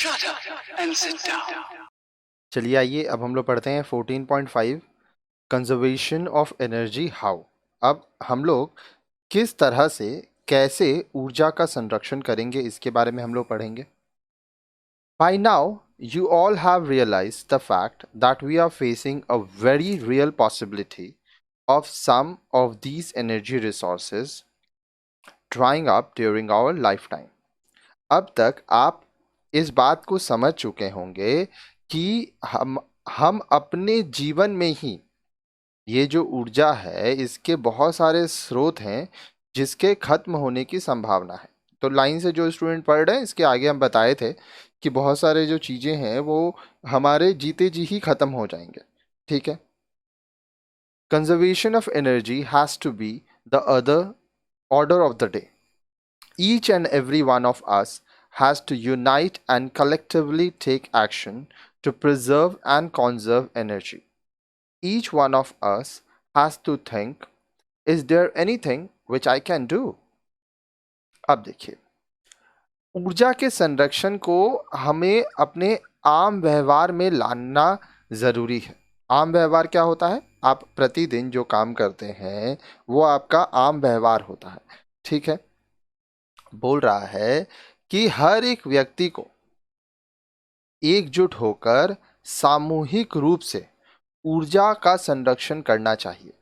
Shut up and sit down. चलिए आइए अब हम लोग पढ़ते हैं 14.5 कंजर्वेशन ऑफ एनर्जी हाउ। अब हम लोग किस तरह से कैसे ऊर्जा का संरक्षण करेंगे इसके बारे में हम लोग पढ़ेंगे। By now, you all have realized the fact that we are facing a very real possibility of some of these energy resources drying up during our lifetime. अब तक आप इस बात को समझ चुके होंगे कि हम अपने जीवन में ही ये जो ऊर्जा है इसके बहुत सारे स्रोत हैं जिसके खत्म होने की संभावना है। तो लाइन से जो स्टूडेंट पढ़ रहे हैं इसके आगे हम बताए थे कि बहुत सारे जो चीजें हैं वो हमारे जीते जी ही खत्म हो जाएंगे। ठीक है। Conservation of energy has to be the other order of the day. Each and every one of us has to unite and collectively take action to preserve and conserve energy. Each one of us has to think, is there anything which I can do? अब देखिए, ऊर्जा के संरक्षण को हमें अपने आम व्यवहार में लाना जरूरी है। आम व्यवहार क्या होता है? आप प्रतिदिन जो काम करते हैं वो आपका आम व्यवहार होता है। ठीक है। बोल रहा है कि हर एक व्यक्ति को एकजुट होकर सामूहिक रूप से ऊर्जा का संरक्षण करना चाहिए।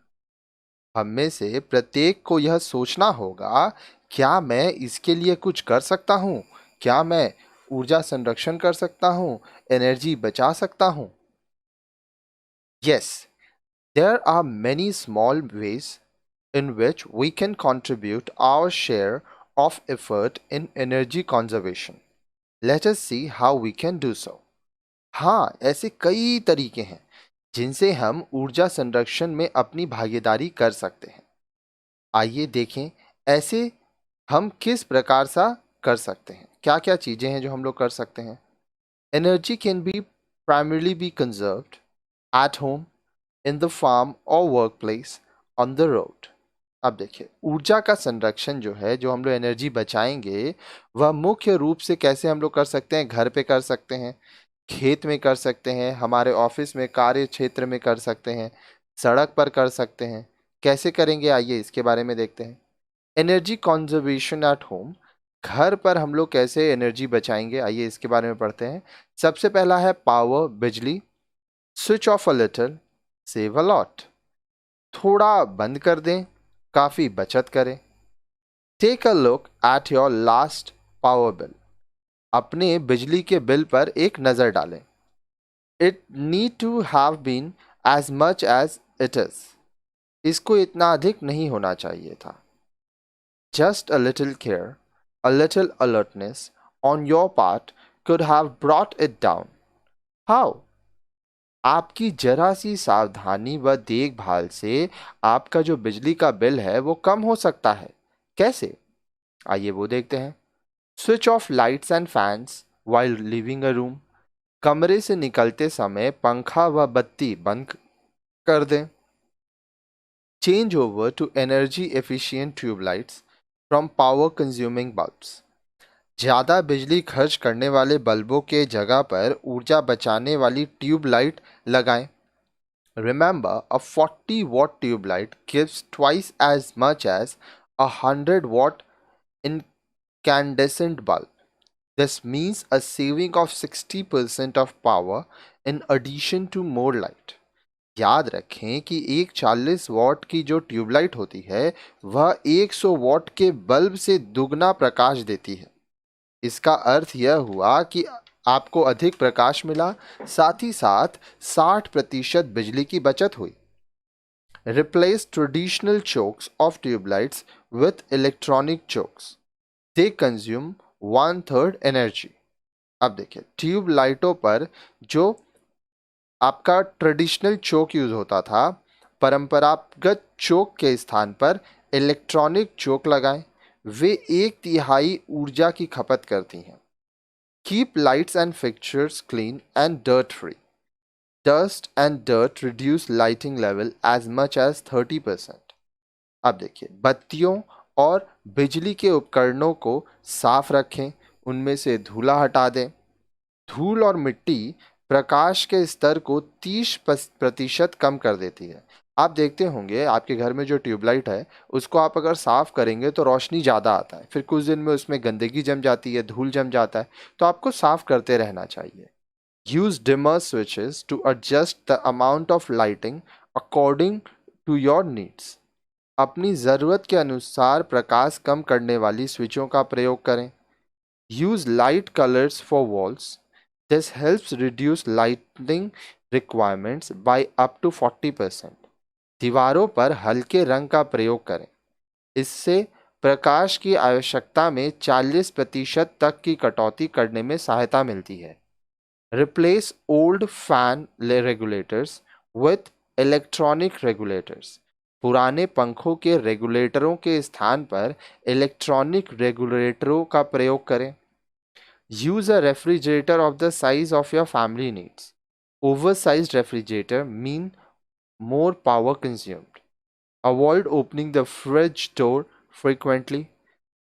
हम में से प्रत्येक को यह सोचना होगा, क्या मैं इसके लिए कुछ कर सकता हूँ? क्या मैं ऊर्जा संरक्षण कर सकता हूँ, एनर्जी बचा सकता हूँ? Yes, there are many small ways in which we can contribute our share of effort in energy conservation. Let us see how we can do so. हाँ, ऐसे कई तरीके हैं जिनसे हम ऊर्जा संरक्षण में अपनी भागीदारी कर सकते हैं। आइए देखें ऐसे हम किस प्रकार सा कर सकते हैं। क्या क्या चीजें हैं जो हम लोग कर सकते हैं। Energy can be primarily be conserved at home, in the farm और workplace, on the road. अब देखिए, ऊर्जा का संरक्षण जो है, जो हम लोग एनर्जी बचाएंगे, वह मुख्य रूप से कैसे हम लोग कर सकते हैं। घर पे कर सकते हैं, खेत में कर सकते हैं, हमारे ऑफिस में, कार्य क्षेत्र में कर सकते हैं, सड़क पर कर सकते हैं। कैसे करेंगे आइए इसके बारे में देखते हैं। एनर्जी कंजर्वेशन एट होम, घर पर हम लोग कैसे एनर्जी बचाएंगे आइए इसके बारे में पढ़ते हैं। सबसे पहला है पावर, बिजली। Switch off a little, save a lot. थोड़ा बंद कर दें, काफी बचत करें। Take a look at your last power bill, अपने बिजली के बिल पर एक नजर डालें। It need to have been as much as it is, इसको इतना अधिक नहीं होना चाहिए था। Just a little care, a little alertness on your part could have brought it down. How? आपकी जरा सी सावधानी व देखभाल से आपका जो बिजली का बिल है वो कम हो सकता है। कैसे? आइए वो देखते हैं। Switch off lights and fans while living a room, कमरे से निकलते समय पंखा व बत्ती बंद कर दें। Change over to energy efficient tubelights from power consuming bulbs, ज़्यादा बिजली खर्च करने वाले बल्बों के जगह पर ऊर्जा बचाने वाली ट्यूबलाइट लगाएं। Remember, a 40-watt tube light gives twice as much as a 100-watt incandescent bulb. This means a saving of 60% of power in addition to more light. याद रखें कि एक 40 वॉट की जो ट्यूबलाइट होती है वह 100 वॉट के बल्ब से दुगना प्रकाश देती है। इसका अर्थ यह हुआ कि आपको अधिक प्रकाश मिला, साथ ही साथ 60% बिजली की बचत हुई। Replace traditional chokes of tube lights with electronic chokes. They consume 1/3 energy. अब देखिए, ट्यूब लाइटों पर जो आपका ट्रेडिशनल चोक यूज होता था, परंपरागत चोक के स्थान पर इलेक्ट्रॉनिक चोक लगाएं। वे 1/3 ऊर्जा की खपत करती हैं। Keep lights and fixtures clean and dirt free. Dust and dirt reduce lighting level as much as 30%. अब देखिए, बत्तियों और बिजली के उपकरणों को साफ रखें, उनमें से धूला हटा दें। धूल और मिट्टी प्रकाश के स्तर को 30% कम कर देती है। आप देखते होंगे आपके घर में जो ट्यूबलाइट है उसको आप अगर साफ करेंगे तो रोशनी ज़्यादा आता है, फिर कुछ दिन में उसमें गंदगी जम जाती है, धूल जम जाता है, तो आपको साफ करते रहना चाहिए। Use dimmer switches to adjust the amount of lighting according to your needs. अपनी ज़रूरत के अनुसार प्रकाश कम करने वाली स्विचों का प्रयोग करें। Use light colours for walls. This helps reduce lighting requirements by up to 40%। दीवारों पर हल्के रंग का प्रयोग करें, इससे प्रकाश की आवश्यकता में 40% तक की कटौती करने में सहायता मिलती है। Replace old fan regulators with electronic regulators. पुराने पंखों के रेगुलेटरों के स्थान पर इलेक्ट्रॉनिक रेगुलेटरों का प्रयोग करें। Use a refrigerator of the size of your family needs. Oversized refrigerator mean more power consumed. Avoid opening the fridge door frequently.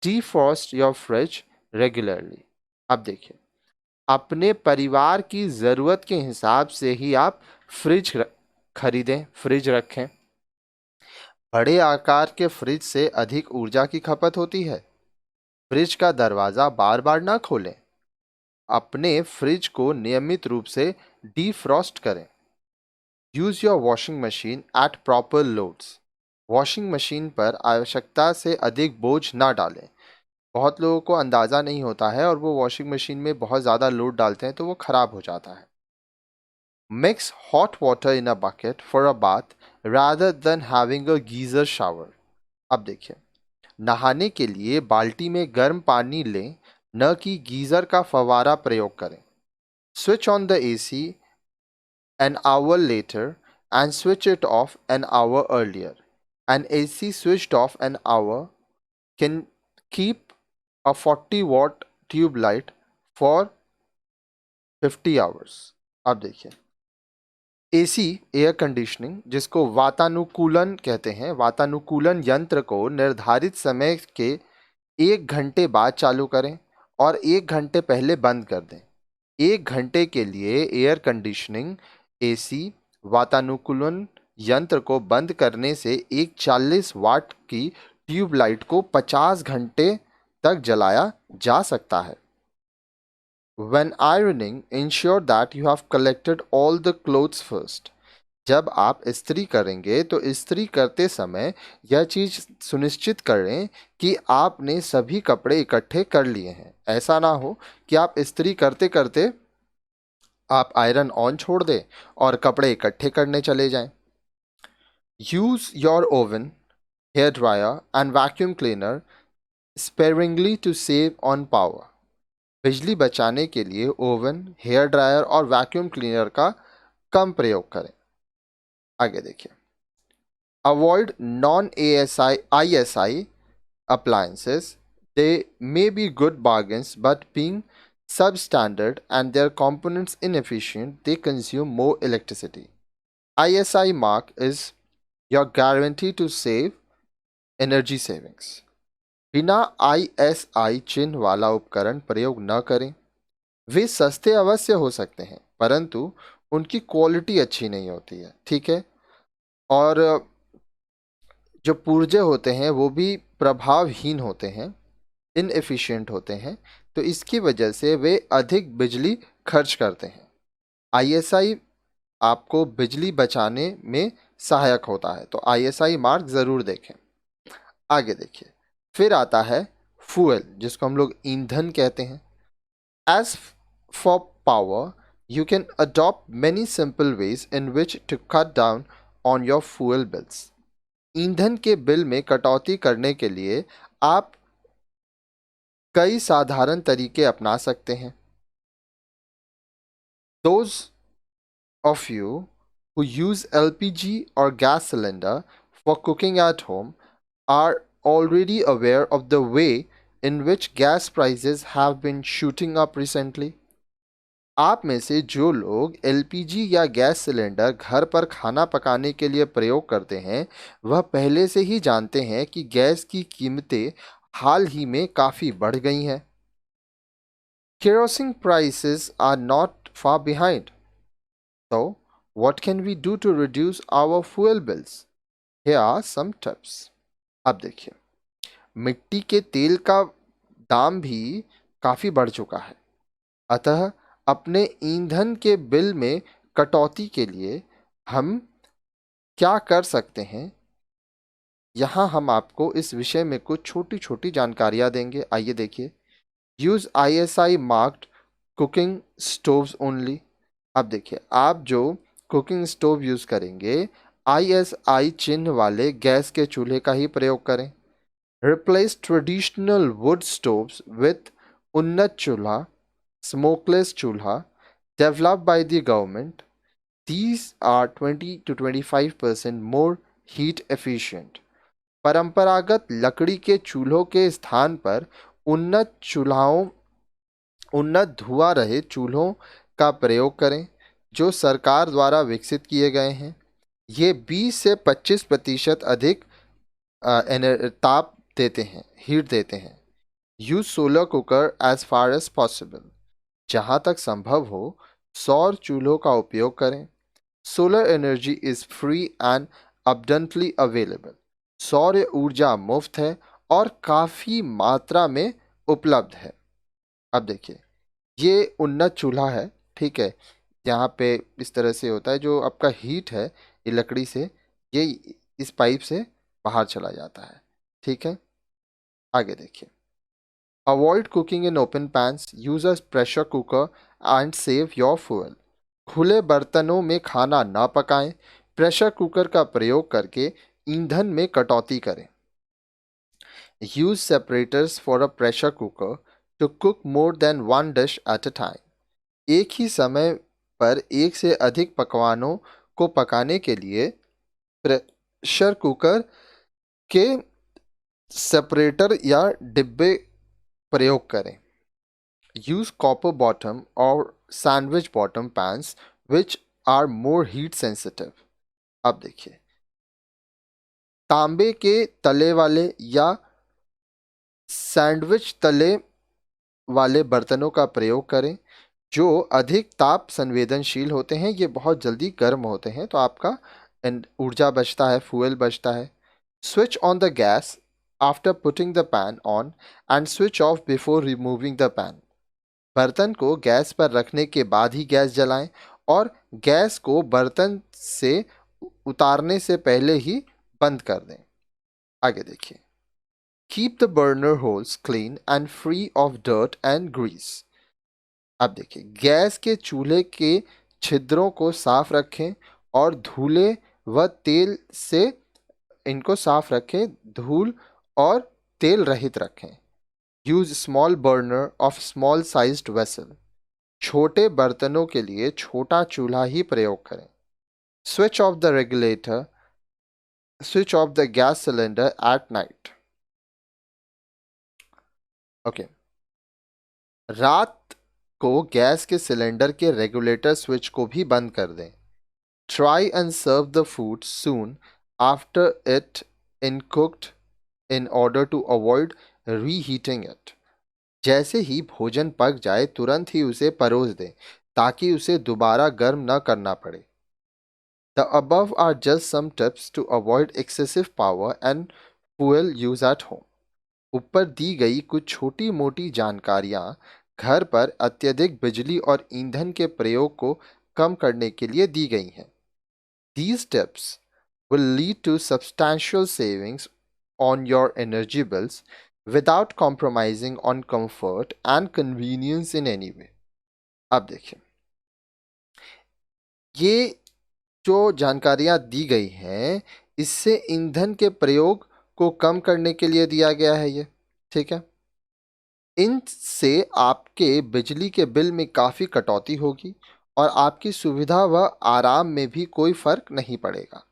Defrost your fridge regularly. अब देखिए, अपने परिवार की ज़रूरत के हिसाब से ही आप खरीदें, फ्रिज रखें। बड़े आकार के फ्रिज से अधिक ऊर्जा की खपत होती है। फ्रिज का दरवाज़ा बार बार ना खोलें। अपने फ्रिज को नियमित रूप से डीफ्रॉस्ट करें। Use your washing machine eight proper loads. Washing machine पर आवश्यकता से अधिक बोझ ना डालें। बहुत लोगों को अंदाज़ा नहीं होता है और वो वॉशिंग मशीन में बहुत ज़्यादा लोड डालते हैं तो वो ख़राब हो जाता है। Mix hot water in a bucket for a bath rather than having a geyser shower. अब देखिए, नहाने के लिए बाल्टी में गर्म पानी लें, न कि गीजर का फवारा प्रयोग करें। Switch on the AC an hour later and switch it off an hour earlier. An AC switched off an hour can keep a 40-watt tube light for 50 hours. अब देखिए, एसी एयर कंडीशनिंग, जिसको वातानुकूलन कहते हैं, वातानुकूलन यंत्र को निर्धारित समय के 1 घंटे बाद चालू करें और 1 घंटे पहले बंद कर दें। 1 घंटे के लिए एयर कंडीशनिंग एसी वातानुकूलन यंत्र को बंद करने से एक 40 वाट की ट्यूबलाइट को 50 घंटे तक जलाया जा सकता है। When ironing, ensure that you have collected all the clothes first. जब आप इस्त्री करेंगे तो इस्त्री करते समय यह चीज सुनिश्चित करें कि आपने सभी कपड़े इकट्ठे कर लिए हैं। ऐसा ना हो कि आप इस्त्री करते करते आप आयरन ऑन छोड़ दें और कपड़े इकट्ठे करने चले जाएं। Use your oven, hair dryer and vacuum cleaner sparingly to save on power. बिजली बचाने के लिए ओवन, हेयर ड्रायर और वैक्यूम क्लीनर का कम प्रयोग करें। आगे देखिए, avoid non ISI appliances. They may be good bargains, but being substandard and their components inefficient, they consume more electricity. ISI mark is your guarantee to save energy savings. बिना ISI चिन्ह वाला उपकरण प्रयोग न करें। वे सस्ते अवश्य हो सकते हैं परंतु उनकी क्वालिटी अच्छी नहीं होती है, ठीक है। और जो पुर्जे होते हैं वो भी प्रभावहीन होते हैं, इनएफिशिएंट होते हैं, तो इसकी वजह से वे अधिक बिजली खर्च करते हैं। ISI आपको बिजली बचाने में सहायक होता है, तो ISI मार्क ज़रूर देखें। आगे देखिए, फिर आता है फ्यूल, जिसको हम लोग ईंधन कहते हैं। As for power, you can adopt many simple ways in which to cut down on your fuel bills. ईंधन के बिल में कटौती करने के लिए आप कई साधारण तरीके अपना सकते हैं। Those of you who use LPG or gas cylinder for cooking at home are already aware of the way in which gas prices have been shooting up recently. आप में से जो लोग LPG या गैस सिलेंडर घर पर खाना पकाने के लिए प्रयोग करते हैं वह पहले से ही जानते हैं कि गैस की कीमतें हाल ही में काफ़ी बढ़ गई हैं। Kerosene prices are not far behind. So, what can we do to reduce our fuel bills? Here are some tips. अब देखिए, मिट्टी के तेल का दाम भी काफी बढ़ चुका है, अतः अपने ईंधन के बिल में कटौती के लिए हम क्या कर सकते हैं, यहाँ हम आपको इस विषय में कुछ छोटी छोटी जानकारियां देंगे। आइए देखिए। Use ISI marked cooking stoves only. अब देखिए, आप जो कुकिंग स्टोव यूज करेंगे, ISI चिन्ह वाले गैस के चूल्हे का ही प्रयोग करें। Replace traditional would stoves with उन्नत चूल्हा, smokeless चूल्हा developed by the government. These are 20 to 25% more heat efficient. परंपरागत लकड़ी के चूल्हों के स्थान पर उन्नत धुआं रहित चूल्हों का प्रयोग करें जो सरकार द्वारा विकसित किए गए हैं। ये 20 से 25% अधिक ताप देते हैं, हीट देते हैं। Use solar cooker as far as possible. जहाँ तक संभव हो सौर चूल्हों का उपयोग करें। Solar energy is free and abundantly available. सौर ऊर्जा मुफ्त है और काफ़ी मात्रा में उपलब्ध है। अब देखिए, ये उन्नत चूल्हा है, ठीक है। यहाँ पे इस तरह से होता है, जो आपका हीट है ये लकड़ी से, ये इस पाइप से बाहर चला जाता है, ठीक है। आगे देखिए। Avoid cooking in open pans, use a pressure cooker and save your fuel. खुले बर्तनों में खाना ना पकाएं, प्रेशर कुकर का प्रयोग करके ईंधन में कटौती करें। Use separators for a pressure cooker to cook more than one dish at a time. एक ही समय पर एक से अधिक पकवानों को पकाने के लिए प्रेशर कुकर के सेपरेटर या डिब्बे प्रयोग करें। यूज कॉपर बॉटम और sandwich bottom pans which are more heat sensitive. अब देखिए, तांबे के तले वाले या सैंडविच तले वाले बर्तनों का प्रयोग करें जो अधिक ताप संवेदनशील होते हैं। ये बहुत जल्दी गर्म होते हैं, तो आपका ऊर्जा बचता है, फ्यूल बचता है। Switch on the gas after putting the pan on and switch off before removing the pan. बर्तन को गैस पर रखने के बाद ही गैस जलाएं और गैस को बर्तन से उतारने से पहले ही बंद कर दें। आगे देखिए। Keep the burner holes clean and free of dirt and grease. अब देखिए, गैस के चूल्हे के छिद्रों को साफ रखें और धूले व तेल से इनको साफ रखें, धूल और तेल रहित रखें। Use small burner of small sized vessel. छोटे बर्तनों के लिए छोटा चूल्हा ही प्रयोग करें। Switch off the regulator, switch off the gas cylinder at night. Okay, रात को गैस के सिलेंडर के रेगुलेटर स्विच को भी बंद कर दें। Try and serve the food soon after it in cooked in order to avoid reheating it. जैसे ही भोजन पक जाए तुरंत ही उसे परोस दें ताकि उसे दोबारा गर्म न करना पड़े। The above are just some tips to avoid excessive power and fuel use at home. ऊपर दी गई कुछ छोटी मोटी जानकारियाँ घर पर अत्यधिक बिजली और ईंधन के प्रयोग को कम करने के लिए दी गई हैं। These tips will lead to substantial savings on your energy bills without compromising on comfort and convenience in any way. अब देखिए, ये जो जानकारियां दी गई हैं इससे ईंधन के प्रयोग को कम करने के लिए दिया गया है ये, ठीक है। इनसे आपके बिजली के बिल में काफ़ी कटौती होगी और आपकी सुविधा व आराम में भी कोई फर्क नहीं पड़ेगा।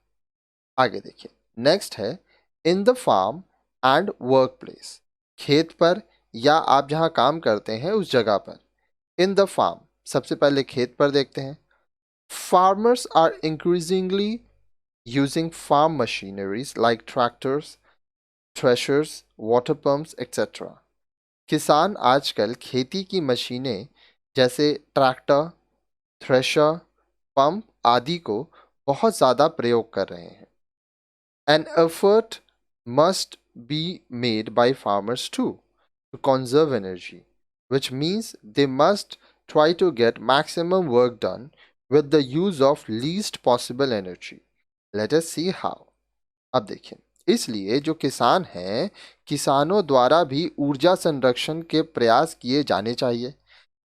आगे देखिए। नेक्स्ट है in the farm and workplace. खेत पर या आप जहाँ काम करते हैं उस जगह पर। इन द फार्म, सबसे पहले खेत पर देखते हैं। Farmers are increasingly using farm machineries like tractors, threshers, water pumps etcetera. किसान आजकल खेती की मशीनें जैसे ट्रैक्टर, थ्रेशर, पंप आदि को बहुत ज़्यादा प्रयोग कर रहे हैं. An effort must be made by farmers too to conserve energy, which means they must try to get maximum work done with the use of least possible energy. Let us see how. अब देखिए, इसलिए जो किसान हैं, किसानों द्वारा भी ऊर्जा संरक्षण के प्रयास किए जाने चाहिए,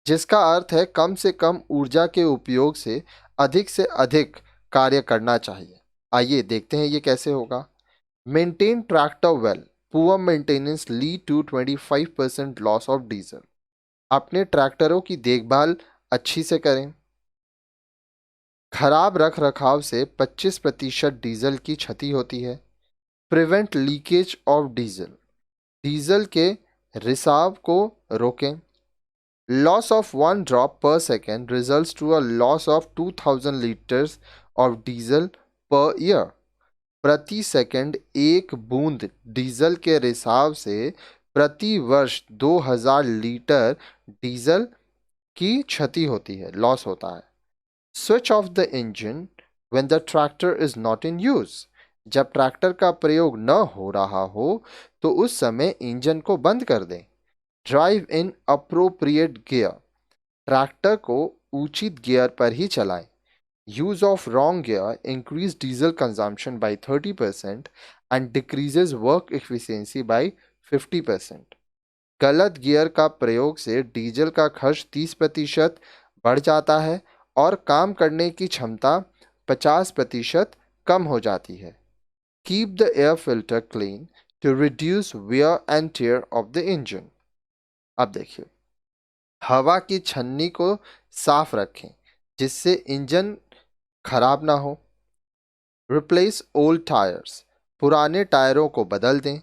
जिसका अर्थ है कम से कम ऊर्जा के उपयोग से अधिक कार्य करना चाहिए. आइए देखते हैं ये कैसे होगा. Maintain tractor well. Poor maintenance lead to 25% loss of diesel. अपने ट्रैक्टरों की देखभाल अच्छी से करें. खराब रख रखाव से 25% डीजल की क्षति होती है. Prevent leakage of diesel. Diesel के रिसाव को रोकें. Loss of 1 drop per second results to a loss of 2000 litres of diesel per year. प्रति सेकंड एक बूंद डीजल के रिसाव से प्रति वर्ष 2000 लीटर डीजल की क्षति होती है, लॉस होता है. Switch off the engine when the tractor is not in use. जब ट्रैक्टर का प्रयोग न हो रहा हो तो उस समय इंजन को बंद कर दें. Drive in appropriate gear. Tractor को उचित गियर पर ही चलाएं. Use of wrong gear increase diesel consumption by 30% and decreases work efficiency by 50%. गलत गियर का प्रयोग से डीजल का खर्च 30% बढ़ जाता है और काम करने की क्षमता 50% कम हो जाती है. Keep the air filter clean to reduce wear and tear of the engine. अब देखिए, हवा की छन्नी को साफ रखें जिससे इंजन खराब ना हो. Replace old tyres. पुराने टायरों को बदल दें.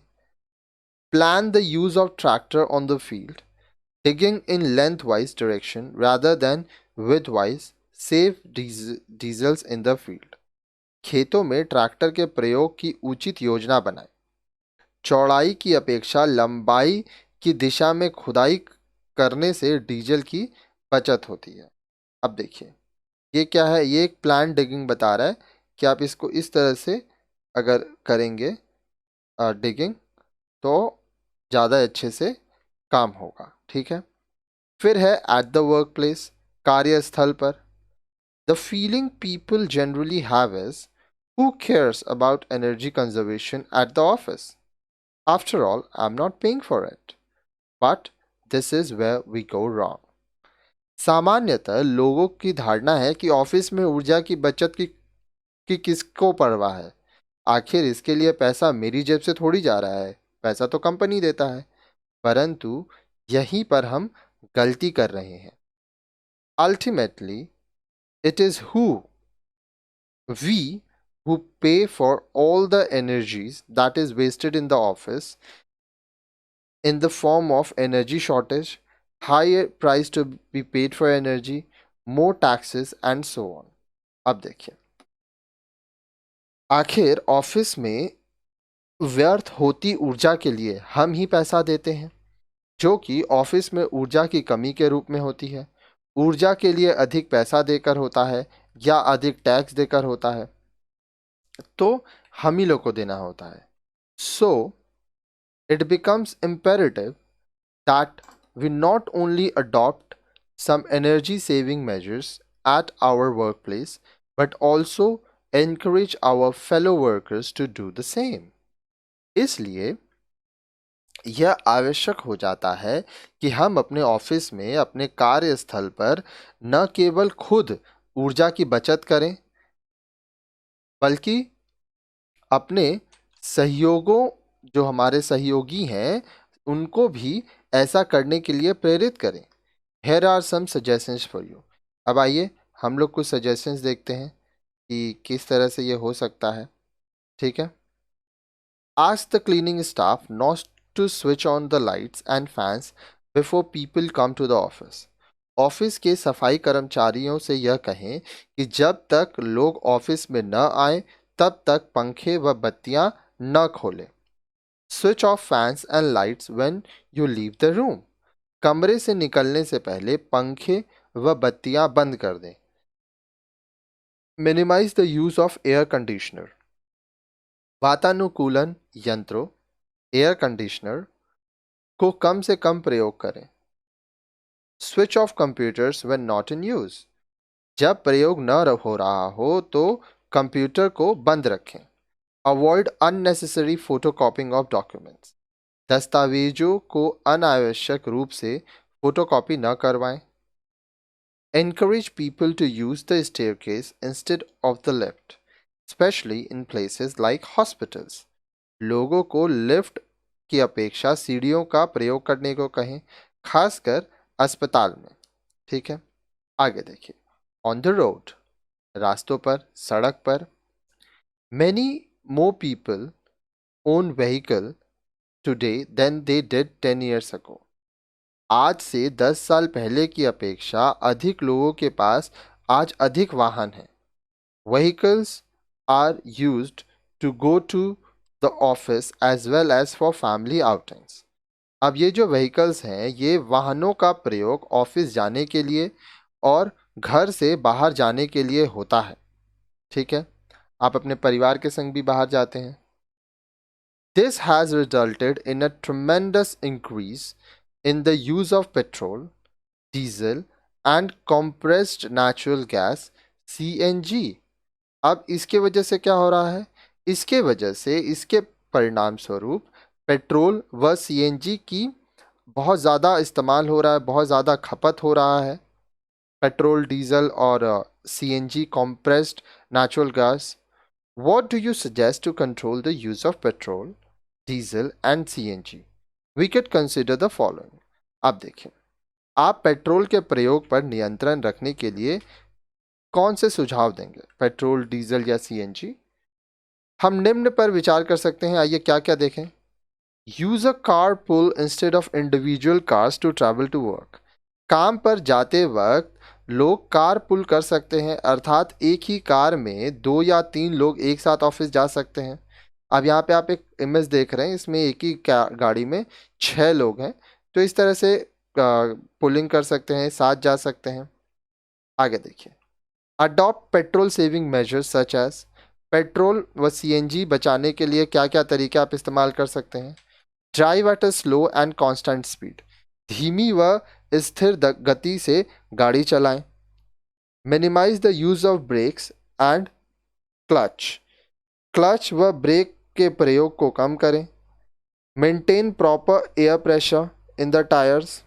Plan the use of tractor on the field. Digging in length wise direction rather than width wise save diesels in the field. खेतों में ट्रैक्टर के प्रयोग की उचित योजना बनाएं. चौड़ाई की अपेक्षा लंबाई की दिशा में खुदाई करने से डीजल की बचत होती है. अब देखिए, ये क्या है, ये एक प्लान डिगिंग बता रहा है कि आप इसको इस तरह से अगर करेंगे डिगिंग तो ज़्यादा अच्छे से काम होगा. ठीक है. फिर है एट द वर्क प्लेस. कार्यस्थल पर. The feeling people generally have is who cares about energy conservation at the office. After all I am not paying for it. But this is where we go wrong. सामान्यतः लोगों की धारणा है कि office में ऊर्जा की बचत की किसको परवाह है. आखिर इसके लिए पैसा मेरी जेब से थोड़ी जा रहा है, पैसा तो कंपनी देता है. परंतु यहीं पर हम गलती कर रहे हैं. Ultimately it is we who pay for all the energies that is wasted in the office in the form of energy shortage, higher price to be paid for energy, more taxes and so on. अब देखिए, आखिर office में व्यर्थ होती ऊर्जा के लिए हम ही पैसा देते हैं, जो कि ऑफिस में ऊर्जा की कमी के रूप में होती है. ऊर्जा के लिए अधिक पैसा देकर होता है या अधिक टैक्स देकर होता है, तो हम ही लोग को देना होता है. सो it becomes imperative that we not only adopt some energy saving measures at our workplace but also encourage our fellow workers to do the same. इसलिए यह आवश्यक हो जाता है कि हम अपने ऑफिस में, अपने कार्यस्थल पर न केवल खुद ऊर्जा की बचत करें बल्कि अपने सहयोगों, जो हमारे सहयोगी हैं, उनको भी ऐसा करने के लिए प्रेरित करें. Here are some suggestions for you. अब आइए हम लोग कुछ सजेशंस देखते हैं कि किस तरह से ये हो सकता है. ठीक है. Ask the cleaning staff not to switch on the lights and fans before people come to the office. Office के सफाई कर्मचारियों से यह कहें कि जब तक लोग ऑफिस में न आए तब तक पंखे व बत्तियां न खोलें. Switch off fans and lights when you leave the room. कमरे से निकलने से पहले पंखे व बत्तियां बंद कर दें। Minimise the use of air conditioner. वातानुकूलन यंत्रों एयर कंडीशनर को कम से कम प्रयोग करें। Switch off computers when not in use. जब प्रयोग न हो रहा हो तो कंप्यूटर को बंद रखें। Avoid unnecessary photocopying of documents. दस्तावेजों को अनावश्यक रूप से फोटोकॉपी न करवाएं। Encourage people to use the staircase instead of the lift, especially in places like hospitals. लोगों को लिफ्ट की अपेक्षा सीढ़ियों का प्रयोग करने को कहें, खासकर अस्पताल में। ठीक है, आगे देखिए। ऑन द रोड, रास्तों पर, सड़क पर। Many more people own vehicle today than they did 10 years ago. आज से 10 साल पहले की अपेक्षा अधिक लोगों के पास आज अधिक वाहन हैं। Vehicles are used to go to the office as well as for family outings. अब ये जो व्हीकल्स हैं ये वाहनों का प्रयोग ऑफिस जाने के लिए और घर से बाहर जाने के लिए होता है। ठीक है, आप अपने परिवार के संग भी बाहर जाते हैं। This has resulted in a tremendous increase in the use of petrol, diesel and compressed natural gas CNG. अब इसके वजह से क्या हो रहा है? इसके वजह से इसके परिणाम स्वरूप पेट्रोल व सीएनजी की बहुत ज़्यादा इस्तेमाल हो रहा है, बहुत ज़्यादा खपत हो रहा है। पेट्रोल, डीजल और CNG compressed natural gas. What do you suggest to control the use of petrol, diesel and CNG? We could consider the following. अब देखिए, आप पेट्रोल के प्रयोग पर नियंत्रण रखने के लिए कौन से सुझाव देंगे? पेट्रोल, डीजल या सीएनजी? हम निम्न पर विचार कर सकते हैं। आइए क्या क्या देखें। Use a car pool instead of individual cars to travel to work. काम पर जाते वक्त लोग कार पुल कर सकते हैं, अर्थात एक ही कार में 2 या 3 लोग एक साथ ऑफिस जा सकते हैं। अब यहाँ पे आप एक इमेज देख रहे हैं, इसमें एक ही गाड़ी में 6 लोग हैं, तो इस तरह से पुलिंग कर सकते हैं, साथ जा सकते हैं। आगे देखिए। Adopt petrol saving measures such as. Petrol व सीएनजी बचाने के लिए क्या क्या तरीके आप इस्तेमाल कर सकते हैं? Drive at a slow and constant speed. धीमी व स्थिर गति से गाड़ी चलाएं। Minimise the use of brakes and clutch. Clutch व ब्रेक के प्रयोग को कम करें। Maintain proper air pressure in the tyres.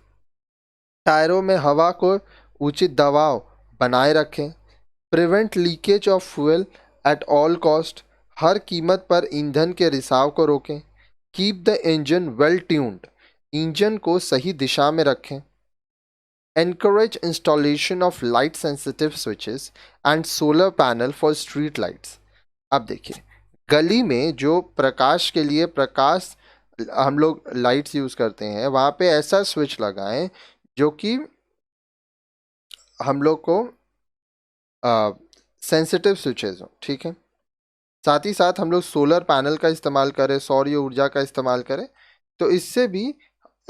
टायरों में हवा को उचित दबाव बनाए रखें। Prevent leakage of fuel at all cost. हर कीमत पर ईंधन के रिसाव को रोकें। Keep the engine well tuned. Engine को सही दिशा में रखें। Encourage installation of light sensitive switches and solar panel for street lights. अब देखिए, गली में जो प्रकाश के लिए प्रकाश हम लोग लाइट्स यूज करते हैं, वहाँ पे ऐसा स्विच लगाएं जो कि हम लोग को सेंसिटिव स्विचेस हो। ठीक है, साथ ही साथ हम लोग सोलर पैनल का इस्तेमाल करें, सौर ऊर्जा का इस्तेमाल करें, तो इससे भी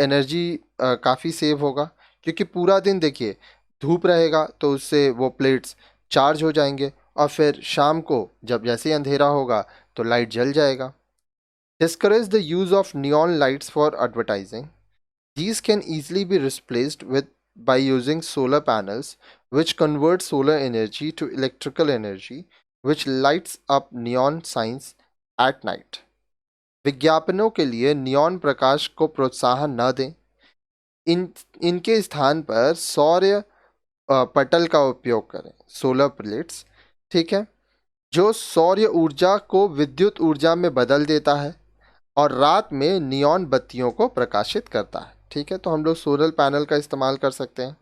एनर्जी काफ़ी सेव होगा, क्योंकि पूरा दिन देखिए धूप रहेगा तो उससे वो प्लेट्स चार्ज हो जाएंगे और फिर शाम को जब जैसे ही अंधेरा होगा तो लाइट जल जाएगा। Discourage the use of neon lights for advertising. These can easily be replaced with by using solar panels which convert solar energy to electrical energy which lights up neon signs at night. विज्ञापनों के लिए neon प्रकाश को प्रोत्साहन न दें। इनके स्थान पर सौर पटल का उपयोग करें, सोलर प्लेट्स। ठीक है, जो सौर ऊर्जा को विद्युत ऊर्जा में बदल देता है और रात में नियॉन बत्तियों को प्रकाशित करता है। ठीक है, तो हम लोग सोलर पैनल का इस्तेमाल कर सकते हैं।